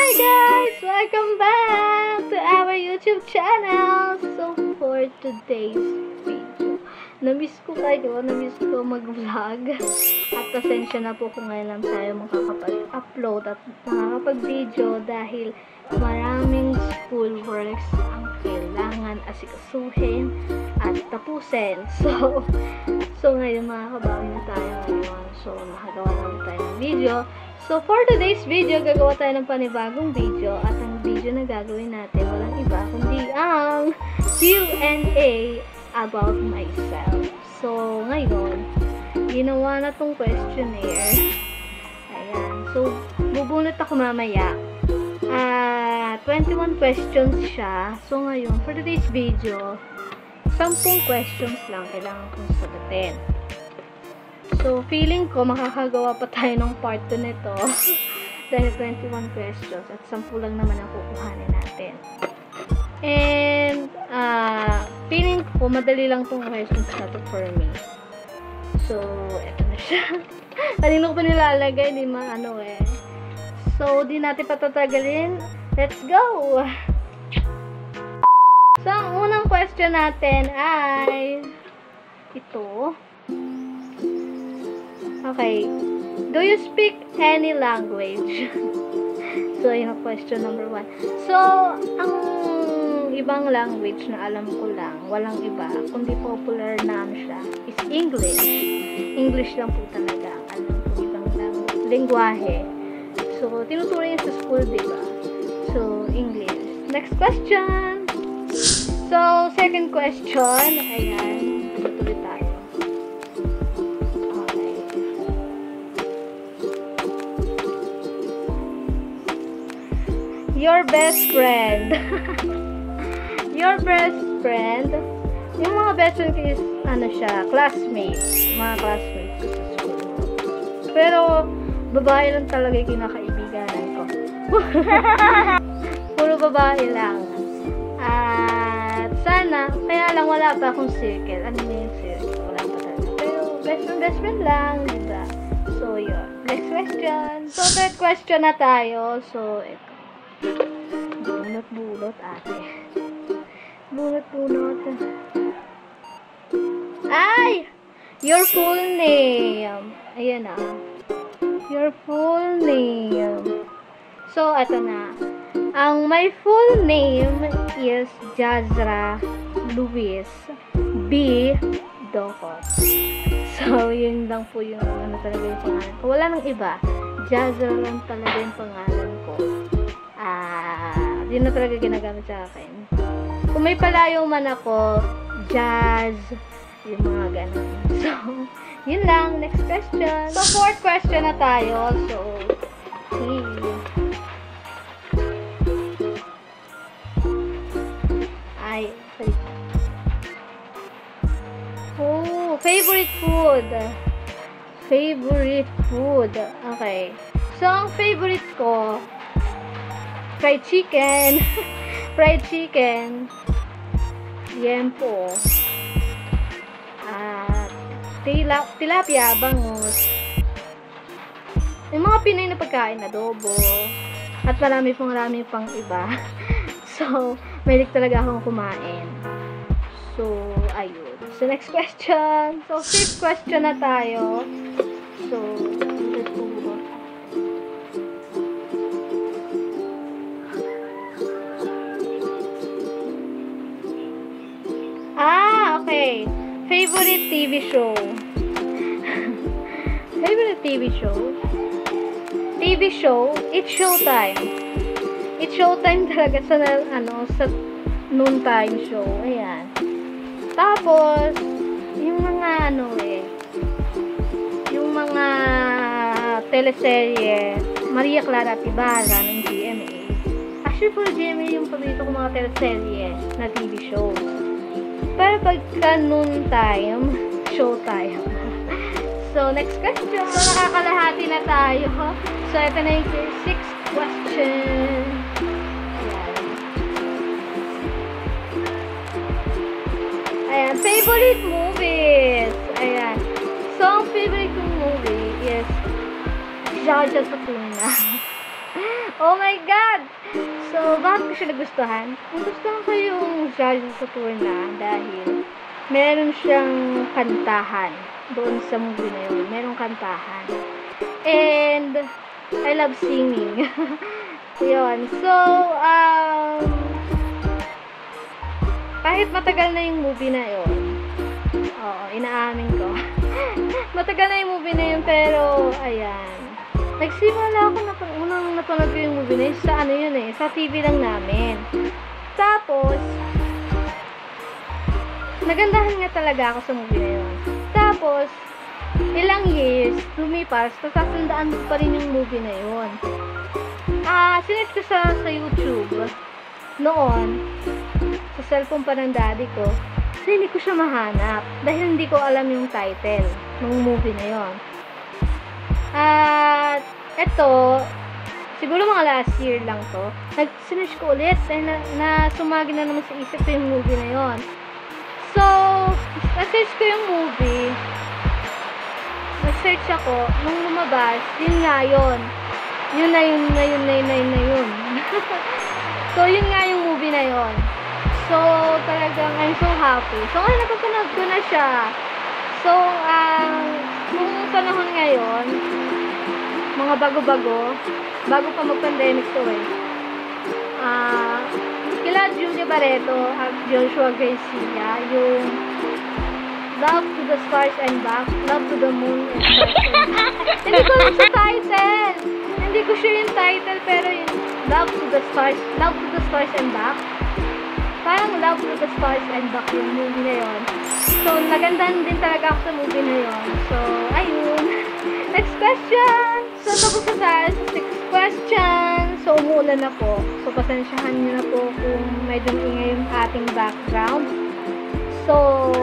Hi guys! Welcome back to our YouTube channel! So, for today's video, namiss ko mag-vlog. At pasensya na po kung ngayon lang tayo makakapag-upload at makakapag-video dahil maraming schoolworks ang kailangan asikasuhin at tapusin. So ngayon makakabawi na tayo ngayon. So, makagawa naman tayo ng video. So, for today's video, gagawa tayo ng panibagong video. At ang video na gagawin natin, walang iba, kundi ang Q&A about myself. So, ngayon, ginawa na tong questionnaire. Ayan. So, bubunot ako mamaya. 21 questions siya. So, ngayon, for today's video, 10 questions lang kailangan kong sagutin. So, feeling ko makakagawa pa tayo ng part 2 nito dahil 21 questions at 10 lang naman ang kukuhanin natin. And, feeling ko madali lang tong questions na to for me. So, eto na siya. Kanino ko pa nilalagay, di maano eh. So, di natin patatagalin. Let's go! So, ang unang question natin ay ito. Okay. Do you speak any language? So, yung question number 1. So, ang ibang language na alam ko lang, walang iba, kundi popular na siya, is English. English lang po talaga ang alam ko ibang lingwahe. So, tinuturing sa school, diba? So, English. Next question. So, second question. Ayan. Tuloy tayo. Okay. Your best friend. Your best friend. Yung mga best friend ko is, classmates. Mga classmates ko sa school. Pero, babae lang talaga yung kinakaibiganan ko. Puro babae lang. At sana, kaya lang wala pa akong circle. Ano na yung circle? Wala pa talaga. Pero, best friend lang, diba? So, yun. Next question. So, third question na tayo. So, ito. Bunot-bunot, ate. Bunot-bunot. Ay! Your full name. Ayan na. Your full name. So, ito na. Ang my full name is Jazra Luis B. Docot. So, yun lang po yung talaga yung pangalan ko. Wala nang iba. Jazra lang talaga yung pangalan ko. Yun na talaga ginagamit sa akin. Kung may palayo man ako, Jazz, yung mga ganun. So, yun lang. Next question. So, fourth question na tayo. So, favorite food. Favorite food. Okay. So, ang favorite ko, fried chicken. Fried chicken. Yempo. At tilapia, bangus. Yung mga Pinoy na pagkain, adobo. At marami pang iba. So, mahilig talaga akong kumain. So, ayun. So, next question. So, fifth question na tayo. So, okay. Favorite TV show. Favorite TV show? TV show, it's Showtime. It's Showtime talaga sa noontime show. Ayan. Tapos, yung mga yung mga teleserye, Maria Clara Tibara ng GMA. Actually, for GMA, yung paborito ko mga teleserye na TV show. Pero pagka noontime, Showtime. So, next question. So, nakakalahati na tayo. So, ito na yung sixth question. Ayan. Favorite movies. Ayan. So, ang favorite kong movie is Jaja sa Tuna. Oh my God! So, bakit ko siya nagustuhan? Nagustuhan ko yung Jolly Saturna dahil meron siyang kantahan doon sa movie na yun. Merong kantahan. And, I love singing. Yun. So, kahit matagal na yung movie na yun, oo, inaamin ko. Matagal na yung movie na yun, pero, ayan. Nagsimula ako unang napanood ko yung movie na yun sa ano yun eh, sa TV lang namin. Tapos, nagandahan nga talaga ako sa movie na yun. Tapos, ilang years, lumipas, natatandaan ko pa rin yung movie na yun. Sinet ko sa YouTube noon, sa cellphone pa ng daddy ko, kasi hindi ko siya mahanap dahil hindi ko alam yung title ng movie na yun. At eto, siguro mga last year lang to, nag-search ko ulit dahil na sumagi na naman sa isip ko yung movie na yun. So, na-search ko yung movie, nag-search ako, nung lumabas, yun nga yun. Yun na yun. So, yun nga yung movie na yun. So, talagang I'm so happy. So, ngayon napapanood ko na siya. So, nung panahon ngayon, mga bago pa mag-pandemic to eh. Kila Julia Barreto at Joshua Garcia, yung Love to the Stars and Back, Love to the Moon and Stars. Hindi ko lang sa title. Hindi ko sure yung title, pero yung Love to the Stars and Back. Parang Love to the Stars and Back yung movie na yun. So, nagandahan din talaga ako sa movie na yun. So, ayun. Next question! So, tapos na tayo sa 6th question. So, umuulan na po. So, pasensyahan nyo na po kung medyo ingay yung ating background. So,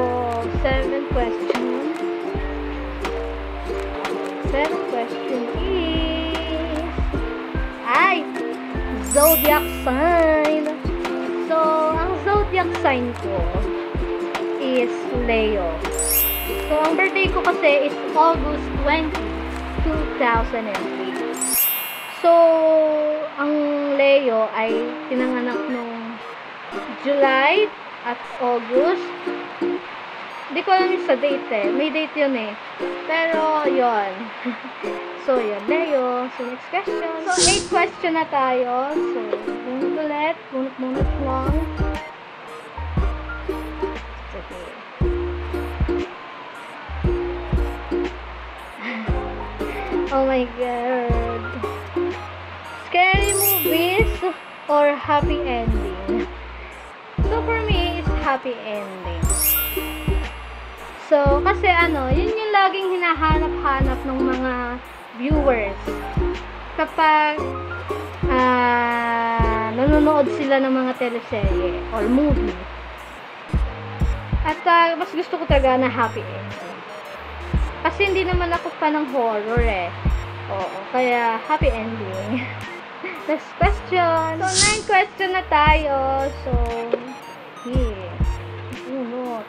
7th question. 7th question is zodiac sign. So, ang zodiac sign ko is Leo. So, ang birthday ko kasi is August 20, 2003. So, ang Leo ay pinanganak nung July at August. Hindi ko alam yung sa date eh. May date yun eh. Pero, yun. So, yun. Leo. So, next question. So, 8th question na tayo. So, bunot ulit. Bunot lang. Okay. Oh my God. Scary movies or happy ending? So, for me, it's happy ending. So, kasi yun yung laging hinahanap-hanap ng mga viewers. Kapag nanonood sila ng mga teleserye or movie. At mas gusto ko talaga na happy ending. Kasi hindi naman ako pa ng horror eh. Oo, kaya happy ending. Next question. So, 9th question na tayo. So, here. Bunot.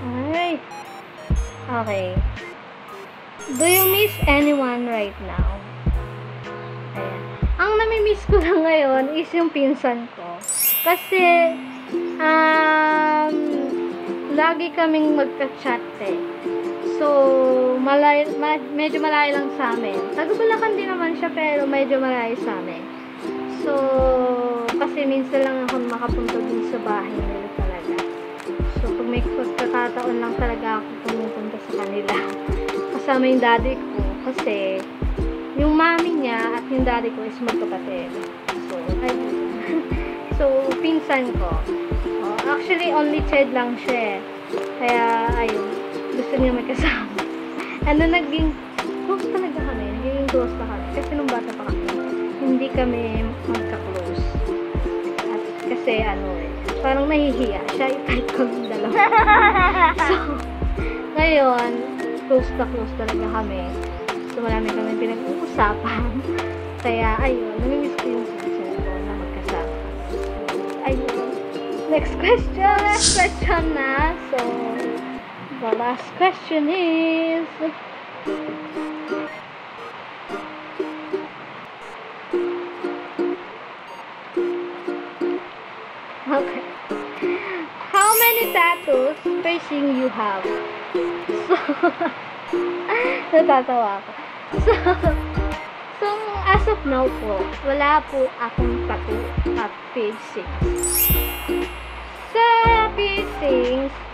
Alright. Okay. Do you miss anyone right now? Ayan. Ang nami-miss ko lang ngayon is yung pinsan ko. Kasi, lagi kaming magka-chat eh. So, medyo malayo lang sa amin. Taga-Bulacan din naman siya, pero medyo malayo sa amin. So, kasi minsan lang ako makapunta dun sa bahay nila talaga. So, pag may pagkakataon lang talaga ako pumupunta sa kanila. Kasama yung daddy ko. Kasi, yung mami niya at yung daddy ko is magkapatid. So, ayun. So, pinsan ko. Actually, only child lang siya. Kaya, ayun. Gusto niya may kasama. Naging close talaga kami. Naging close na kami. Kasi nung bata pa kami, hindi kami magka-close. At kasi, parang nahihiya. Siya i-type kami dalawa. So, ngayon, close talaga kami. So, marami kami pinag-uusapan. Kaya, ayun. Namimiss ko yung sitwasyon ko na magkasama. Ayun. Next question na. So, The last question is... Okay. How many tattoos piercing you have? So, natatawa ako. So, as of now po, wala po akong tattoo at piercings. Sa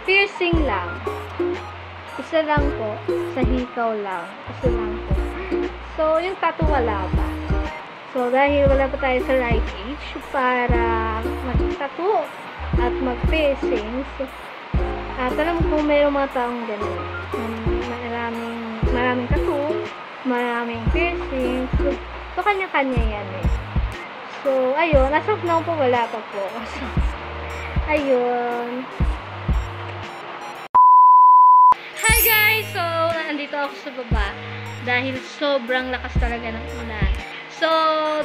piercing lang. Isa lang po. Sa hikaw lang. Isa lang po. So, yung tattoo wala pa. So, dahil wala pa tayo sa right age para mag-tattoo at mag-piercings, at alam ko mayroong mga taong ganun. Maraming tattoo, maraming piercings. So, kanya-kanya yan eh. So, ayun. As of now po, wala pa po. So, ayun. Hi guys! So, nandito ako sa baba dahil sobrang lakas talaga ng ulan. So,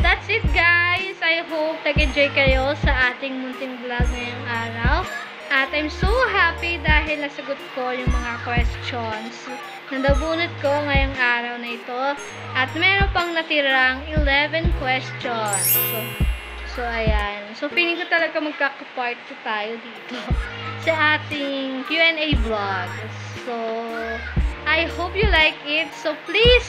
that's it guys. I hope nag-enjoy kayo sa ating munting vlog ngayong araw. At I'm so happy dahil nasagot ko yung mga questions na nabunot ko ngayong araw na ito. At meron pang natirang 11 questions. So ayan. So, feeling ko talaga magkaka-part 2 tayo dito sa ating Q&A vlog. So, I hope you like it. So, please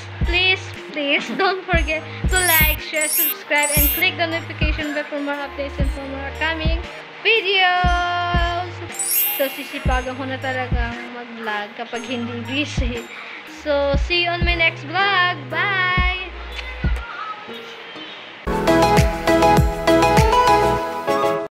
don't forget to like, share, subscribe, and click the notification bell for more updates and for more coming videos. So, sisipagan ko na talagang mag-vlog kapag hindi busy. So, see you on my next vlog. Bye!